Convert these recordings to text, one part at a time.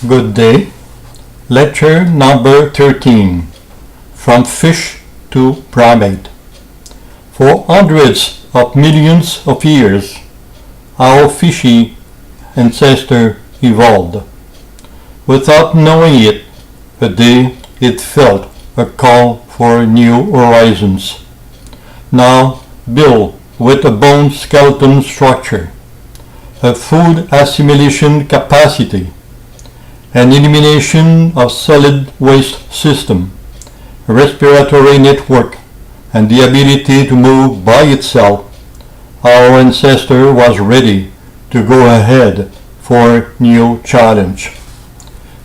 Good day. Lecture number 13. From Fish to Primate. For hundreds of millions of years, our fishy ancestor evolved. Without knowing it, a day it felt a call for new horizons. Now built with a bone skeleton structure, a food assimilation capacity, an elimination of solid waste system, a respiratory network, and the ability to move by itself, our ancestor was ready to go ahead for new challenge.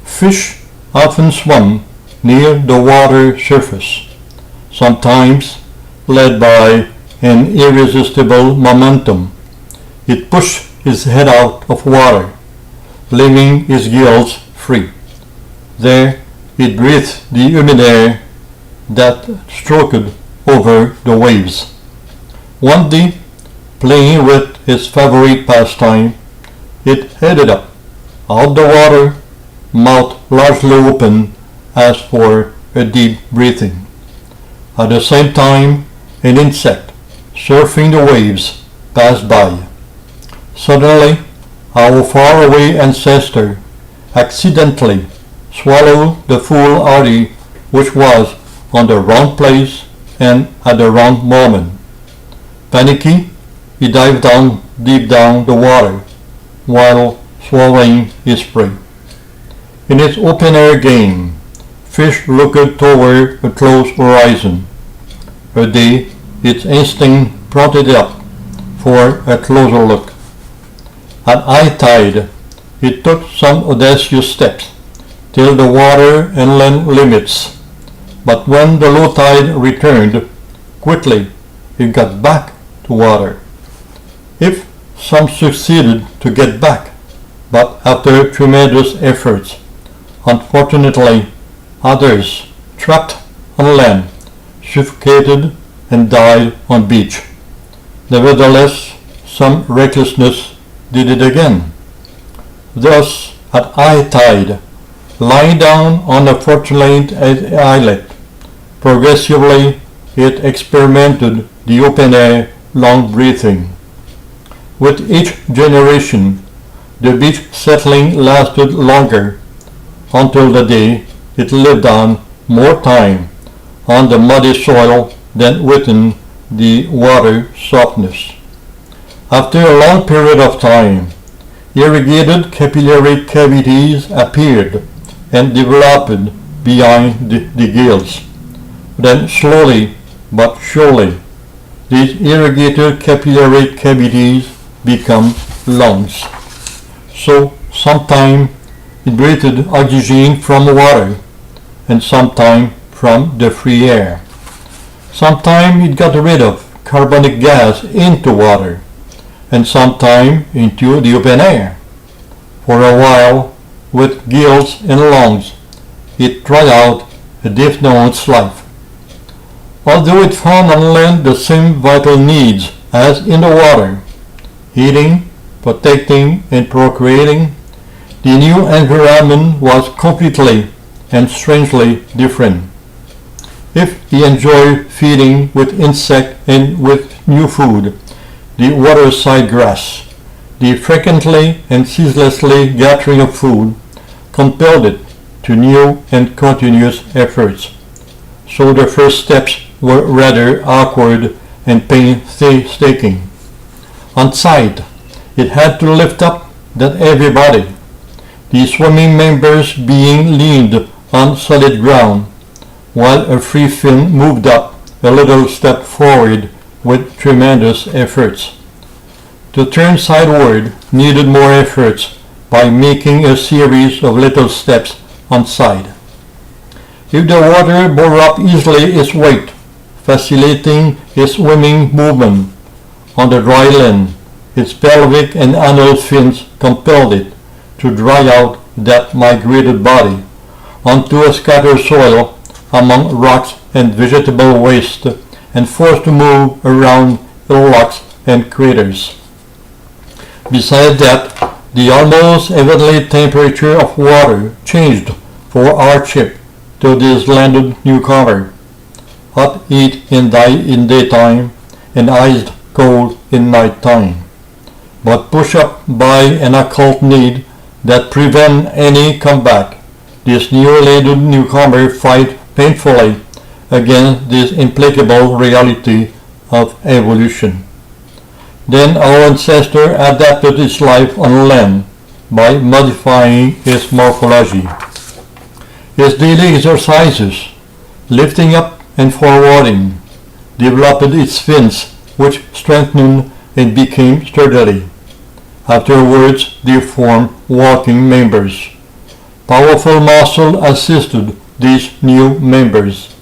Fish often swam near the water surface, sometimes led by an irresistible momentum. It pushed his head out of water, leaving his gills free. There it breathed the humid air that stroked over the waves. One day, playing with his favorite pastime, it headed up, out the water, mouth largely open as for a deep breathing. At the same time, an insect, surfing the waves, passed by. Suddenly, our faraway ancestor accidentally swallowed the foolhardy which was on the wrong place and at the wrong moment. Panicky, he dived down deep down the water while swallowing his prey. In its open-air game, fish looked toward a close horizon. A day, its instinct prompted it up for a closer look. At high tide, it took some audacious steps till the water inland limits, but when the low tide returned, quickly it got back to water. If some succeeded to get back, but after tremendous efforts, unfortunately others, trapped on land, suffocated and died on beach. Nevertheless, some recklessness did it again. Thus, at high tide, lying down on a fortunate islet, progressively it experimented the open-air long breathing. With each generation, the beach settling lasted longer, until the day it lived on more time on the muddy soil than within the water softness. After a long period of time, irrigated capillary cavities appeared and developed behind the gills. Then slowly but surely, these irrigated capillary cavities become lungs. So sometime it breathed oxygen from water, and sometime from the free air. Sometime it got rid of carbonic gas into water, and sometime into the open air. For a while, with gills and lungs, it tried out a different life. Although it found on land the same vital needs as in the water, eating, protecting, and procreating, the new environment was completely and strangely different. If he enjoyed feeding with insect and with new food, the waterside grass, the frequently and ceaselessly gathering of food compelled it to new and continuous efforts. So the first steps were rather awkward and painstaking. On sight, it had to lift up that heavy body, the swimming members being leaned on solid ground, while a free fin moved up a little step forward with tremendous efforts. To turn sideward needed more efforts by making a series of little steps on side. If the water bore up easily its weight, facilitating its swimming movement, on the dry land, its pelvic and anal fins compelled it to dry out that migrated body onto a scattered soil among rocks and vegetable waste, and forced to move around hillocks and craters. Besides that, The almost heavenly temperature of water changed for our ship to this landed newcomer, hot heat in daytime and iced cold in night time, but pushed up by an occult need that prevent any comeback. This new landed newcomer fight painfully against this implacable reality of evolution. Then our ancestor adapted his life on land by modifying his morphology. His daily exercises, lifting up and forwarding, developed its fins, which strengthened and became sturdily. Afterwards they formed walking members. Powerful muscle assisted these new members.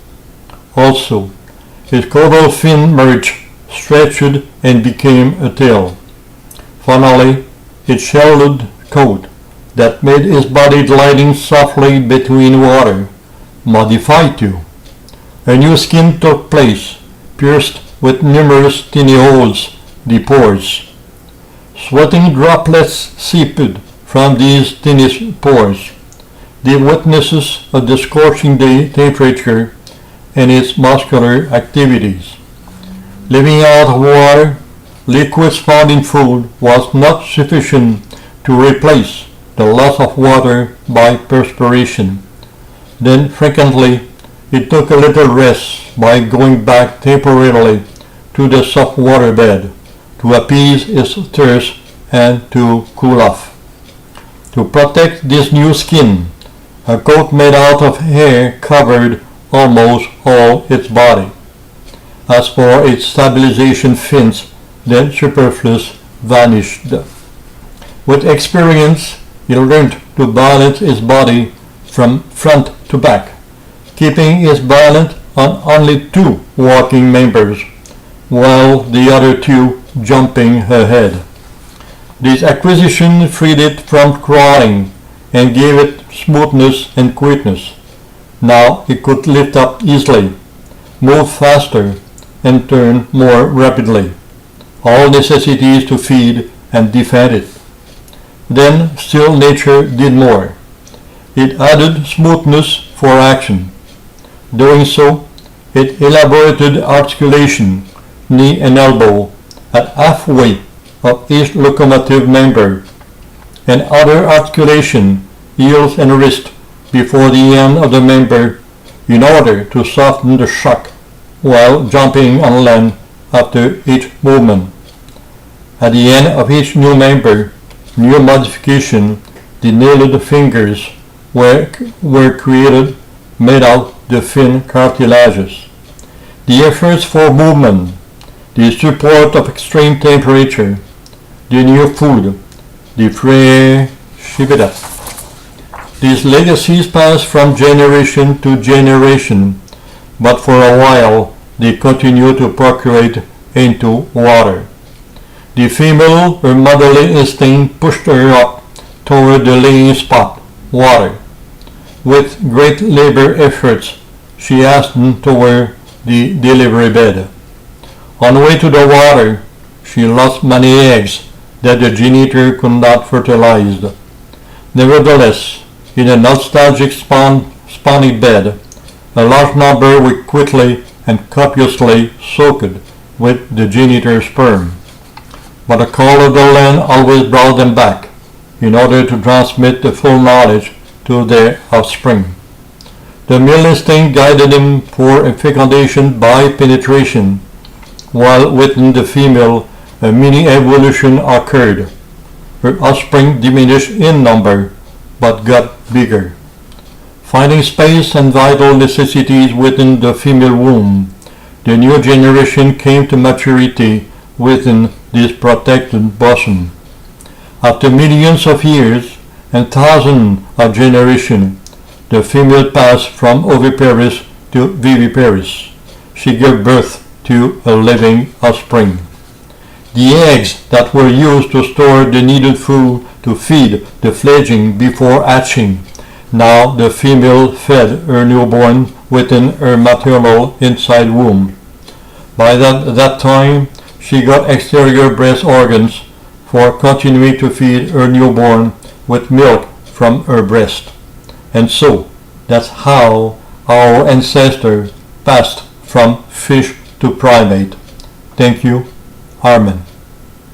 Also, his caudal fin merged, stretched, and became a tail. Finally, its shelled coat that made his body gliding softly between water, modified too. A new skin took place, pierced with numerous tiny holes, the pores. Sweating droplets seeped from these tiny pores, the witnesses of the scorching day temperature and its muscular activities. Living out of water, liquids found in food was not sufficient to replace the loss of water by perspiration. Then frequently it took a little rest by going back temporarily to the soft water bed to appease its thirst and to cool off. To protect this new skin, a coat made out of hair covered almost all its body. As for its stabilization fins, the superfluous vanished. With experience, he learned to balance his body from front to back, keeping his balance on only 2 walking members, while the other 2 jumping ahead. This acquisition freed it from crawling and gave it smoothness and quickness. Now it could lift up easily, move faster, and turn more rapidly, all necessities to feed and defend it. Then still nature did more. It added smoothness for action. Doing so, it elaborated articulation, knee and elbow, at halfway of each locomotive member, and other articulation, heels and wrist, before the end of the member in order to soften the shock while jumping on land after each movement. At the end of each new member, new modification, the nailed fingers were created, made out the fin cartilages. The efforts for movement, the support of extreme temperature, the new food, the free shibida. These legacies pass from generation to generation, but for a while they continue to percolate into water. The female, her motherly instinct pushed her up toward the laying spot, water. With great labor efforts, she hastened toward the delivery bed. On the way to the water, she lost many eggs that the genitor could not fertilize. Nevertheless, in a nostalgic spawning bed, a large number were quickly and copiously soaked with the genitor sperm. But the call of the land always brought them back, in order to transmit the full knowledge to their offspring. The male instinct guided him for fecundation by penetration, while within the female a mini-evolution occurred. Her offspring diminished in number, but got bigger. Finding space and vital necessities within the female womb, the new generation came to maturity within this protected bosom. After millions of years and thousands of generations, the female passed from oviparous to viviparous. She gave birth to a living offspring. The eggs that were used to store the needed food to feed the fledgling before hatching, now the female fed her newborn within her maternal inside womb. By that time, she got exterior breast organs for continuing to feed her newborn with milk from her breast. And so, that's how our ancestors passed from fish to primate. Thank you, Armin.